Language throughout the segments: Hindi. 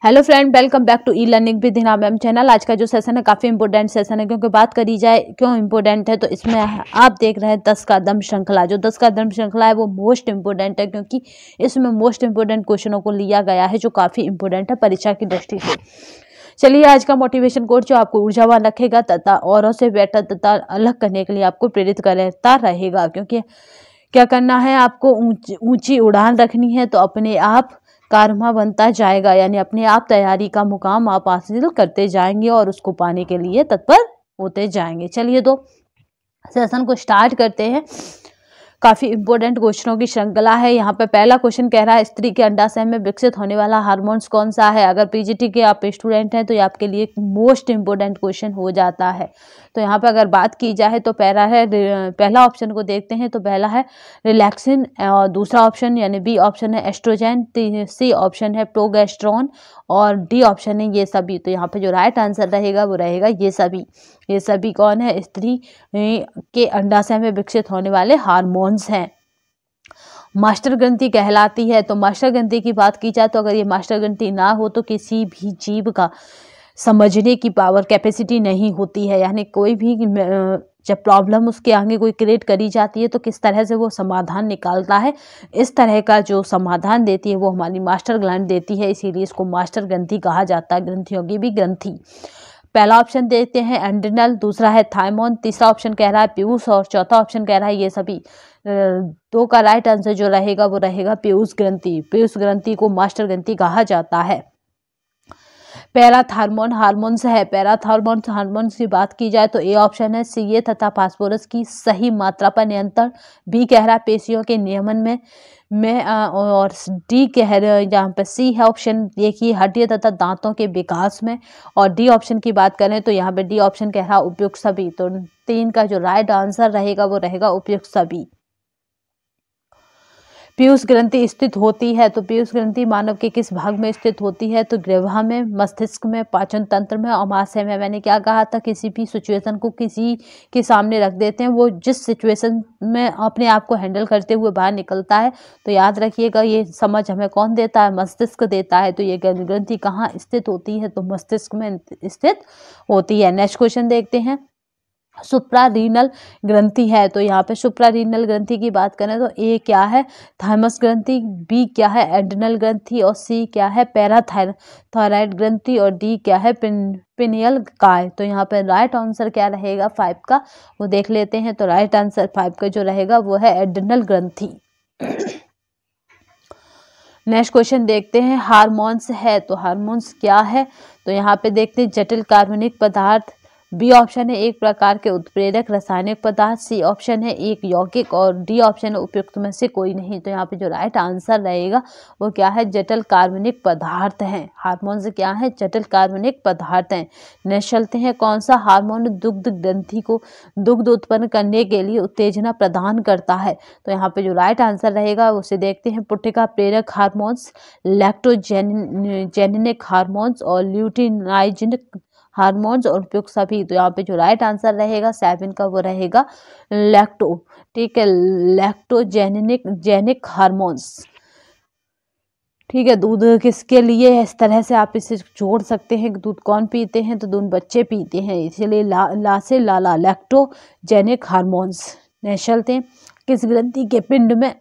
Hello friend, welcome back to e learning with Hina ma'am channel. आज का जो सेशन है काफ़ी इंपॉर्टेंट सेशन है, क्योंकि बात करी जाए क्यों इंपॉर्टेंट है तो इसमें आप देख रहे हैं 10 कदम श्रृंखला। जो 10 कदम श्रृंखला है वो मोस्ट इंपॉर्टेंट है, क्योंकि इसमें मोस्ट इंपॉर्टेंट क्वेश्चनों को लिया गया है जो काफ़ी इंपॉर्टेंट है परीक्षा की दृष्टि से। चलिए, आज का मोटिवेशन कोट जो आपको ऊर्जावान रखेगा तथा औरों से बेटर तथा अलग करने के लिए आपको प्रेरित करता रहेगा। क्योंकि क्या करना है, आपको ऊंची उड़ान रखनी है तो अपने आप कारवा बनता जाएगा, यानी अपने आप तैयारी का मुकाम आप हासिल करते जाएंगे और उसको पाने के लिए तत्पर होते जाएंगे। चलिए तो सेशन को स्टार्ट करते हैं। काफ़ी इंपॉर्टेंट क्वेश्चनों की श्रृंखला है। यहाँ पे पहला क्वेश्चन कह रहा है स्त्री के अंडाशय में विकसित होने वाला हार्मोन्स कौन सा है। अगर पीजीटी के आप स्टूडेंट हैं तो ये आपके लिए मोस्ट इंपॉर्टेंट क्वेश्चन हो जाता है। तो यहाँ पे अगर बात की जाए तो पहला ऑप्शन को देखते हैं तो पहला है रिलैक्सिन, और दूसरा ऑप्शन यानी बी ऑप्शन है एस्ट्रोजन, सी ऑप्शन है प्रोगेस्टेरोन और डी ऑप्शन है ये सभी। तो यहाँ पे जो राइट आंसर रहेगा वो रहेगा ये सभी। ये सभी कौन है? स्त्री के अंडाशय में विकसित होने वाले हार्मोन्स हैं। मास्टर ग्रंथि कहलाती है। तो मास्टर ग्रंथि की बात की जाए तो अगर ये मास्टर ग्रंथि ना हो तो किसी भी जीव का समझने की पावर कैपेसिटी नहीं होती है, यानी कोई भी जब प्रॉब्लम उसके आगे कोई क्रिएट करी जाती है तो किस तरह से वो समाधान निकालता है, इस तरह का जो समाधान देती है वो हमारी मास्टर ग्लैंड देती है, इसीलिए इसको मास्टर ग्रंथि कहा जाता है। ग्रंथियों की भी ग्रंथि। पहला ऑप्शन देखते हैं एंड्रिनल, दूसरा है थाइमोन, तीसरा ऑप्शन कह रहा है पीयूष और चौथा ऑप्शन कह रहा है ये सभी। दो का राइट आंसर जो रहेगा वो रहेगा पीयूष ग्रंथि। पीयूष ग्रंथि को मास्टर ग्रंथि कहा जाता है। पैराथार्मोन हार्मोन्स है। पैराथार्मोन हार्मोन्स की बात की जाए तो ए ऑप्शन है सीए तथा फास्फोरस की सही मात्रा पर नियंत्रण, बी कह रहा है पेशियों के नियमन में और डी कह रहे यहाँ पे सी है ऑप्शन देखिए हड्डियों तथा दांतों के विकास में, और डी ऑप्शन की बात करें तो यहाँ पे डी ऑप्शन कह रहा उपयुक्त सभी। तो 3 का जो राइट आंसर रहेगा वो रहेगा उपयुक्त सभी। पीयूष ग्रंथि स्थित होती है। तो पीयूष ग्रंथि मानव के किस भाग में स्थित होती है? तो ग्रीवा में, मस्तिष्क में, पाचन तंत्र में और महाशय में। मैंने क्या कहा था, किसी भी सिचुएशन को किसी के सामने रख देते हैं, वो जिस सिचुएशन में अपने आप को हैंडल करते हुए बाहर निकलता है। तो याद रखिएगा ये समझ हमें कौन देता है? मस्तिष्क देता है। तो ये ग्रंथि कहाँ स्थित होती है? तो मस्तिष्क में स्थित होती है। नेक्स्ट क्वेश्चन देखते हैं। सुप्रारीनल ग्रंथि है। तो यहाँ पे सुप्रारीनल ग्रंथि की बात करें तो ए क्या है? थाइमस ग्रंथि, बी क्या है? एड्रिनल ग्रंथि और सी क्या है? पैराथायराइड ग्रंथि और डी क्या है? पिनियल काय। तो यहाँ पे राइट आंसर क्या रहेगा 5 का वो देख लेते हैं। तो राइट आंसर 5 का जो रहेगा वो है एड्रिनल ग्रंथि। नेक्स्ट क्वेश्चन देखते हैं। हार्मोन्स है। तो हार्मोन्स क्या है? तो यहाँ पे देखते हैं जटिल कार्बनिक पदार्थ, बी ऑप्शन है एक प्रकार के उत्प्रेरक रासायनिक पदार्थ, सी ऑप्शन है एक यौगिक और डी ऑप्शन है उपयुक्त में से कोई नहीं। तो यहाँ पे जो राइट आंसर रहेगा वो क्या है? जटिल कार्बनिक पदार्थ हैं। हार्मोन से क्या है? जटिल कार्बनिक पदार्थ हैं। नेक्स्ट चलते हैं। कौन सा हार्मोन दुग्ध ग्रंथि को दुग्ध उत्पन्न करने के लिए उत्तेजना प्रदान करता है? तो यहाँ पे जो राइट आंसर रहेगा उसे देखते हैं। पुट्टिका प्रेरक हार्मोन्स, लैक्टोजेनिक हार्मोन्स और ल्यूटिनाइजेनिक हार्मोन्स और उपयुक्त सभी। तो यहाँ पे जो राइट आंसर रहेगा 7 का वो रहेगा लैक्टो, ठीक है, लैक्टोजेनिक हार्मोन्स। ठीक है, दूध किसके लिए है? इस तरह से आप इसे जोड़ सकते हैं। दूध कौन पीते हैं? तो दूध बच्चे पीते हैं, इसलिए ला से लाला लैक्टोजेनिक हार्मोन्स। नेक्स्ट चलते हैं। किस ग्रंथि के पिंड में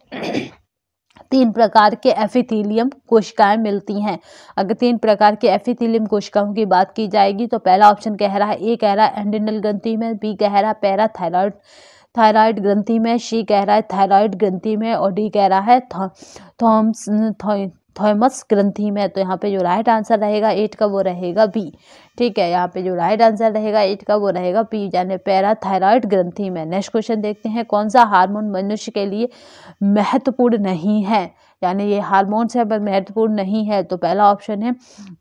3 प्रकार के एपिथेलियम कोशिकाएं मिलती हैं? अगर 3 प्रकार के एपिथेलियम कोशिकाओं की बात की जाएगी तो पहला ऑप्शन कह रहा है ए कह रहा है एंड्रिनल ग्रंथि में, बी कह रहा है पैराथायराइड ग्रंथि में, सी कह रहा है थायराइड ग्रंथि में और डी कह रहा है थॉमस ग्रंथि में। तो यहाँ पे जो राइट आंसर रहेगा 8 का वो रहेगा बी। ठीक है, यहाँ पे जो राइट आंसर रहेगा 8 का वो रहेगा बी, यानी पैराथायराइड ग्रंथि में। नेक्स्ट क्वेश्चन देखते हैं। कौन सा हार्मोन मनुष्य के लिए महत्वपूर्ण नहीं है? यानी ये हार्मोन्स है पर महत्वपूर्ण नहीं है। तो पहला ऑप्शन है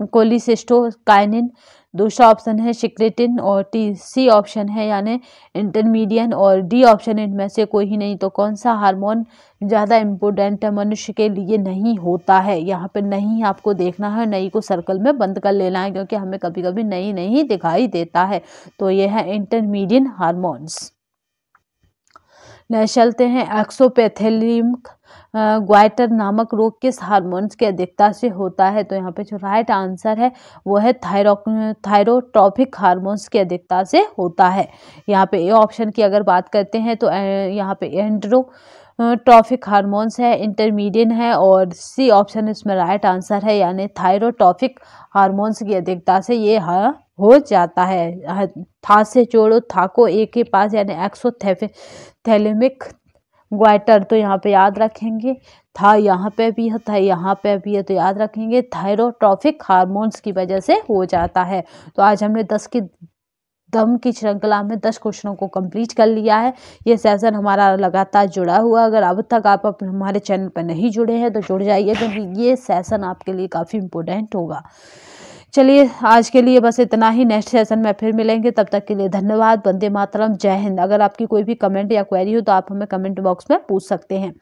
कोलिसिस्टोकाइनिन, दूसरा ऑप्शन है सिक्रेटिन और सी ऑप्शन है यानी इंटरमीडियन और डी ऑप्शन इनमें से कोई ही नहीं। तो कौन सा हार्मोन ज़्यादा इम्पोर्टेंट है मनुष्य के लिए? नहीं होता है। यहाँ पे नहीं आपको देखना है, नहीं को सर्कल में बंद कर लेना है, क्योंकि हमें कभी कभी नहीं दिखाई देता है। तो ये है इंटरमीडियन हार्मोन्स। चलते हैं। एक्सोपैथेलियम ग्वाइटर नामक रोग किस हार्मोन्स की अधिकता से होता है? तो यहाँ पे जो राइट आंसर है वो है थायरोट्रॉपिक हार्मोन्स की अधिकता से होता है। यहाँ पे ए ऑप्शन की अगर बात करते हैं तो यहाँ पे एंड्रोट्रॉपिक हार्मोन्स है, इंटरमीडियन है, और सी ऑप्शन इसमें राइट आंसर है, यानी थायरोट्रॉपिक हार्मोन्स की अधिकता से ये हो जाता है। था से जोड़ो था को ए के पास, यानी एक्सोथैलेमिक ग्वाइटर, तो यहाँ पे याद रखेंगे था, यहाँ पे भी है, था यहाँ पे भी है, तो याद रखेंगे थायरोट्रॉपिक हार्मोन्स की वजह से हो जाता है। तो आज हमने 10 की दम की श्रृंखला में 10 क्वेश्चनों को कंप्लीट कर लिया है। ये सेशन हमारा लगातार जुड़ा हुआ, अगर अब तक आप हमारे चैनल पर नहीं जुड़े हैं तो जुड़ जाइए, क्योंकि ये सेशन आपके लिए काफ़ी इम्पोर्टेंट होगा। चलिए आज के लिए बस इतना ही। नेक्स्ट सेशन में फिर मिलेंगे, तब तक के लिए धन्यवाद। वंदे मातरम, जय हिंद। अगर आपकी कोई भी कमेंट या क्वेरी हो तो आप हमें कमेंट बॉक्स में पूछ सकते हैं।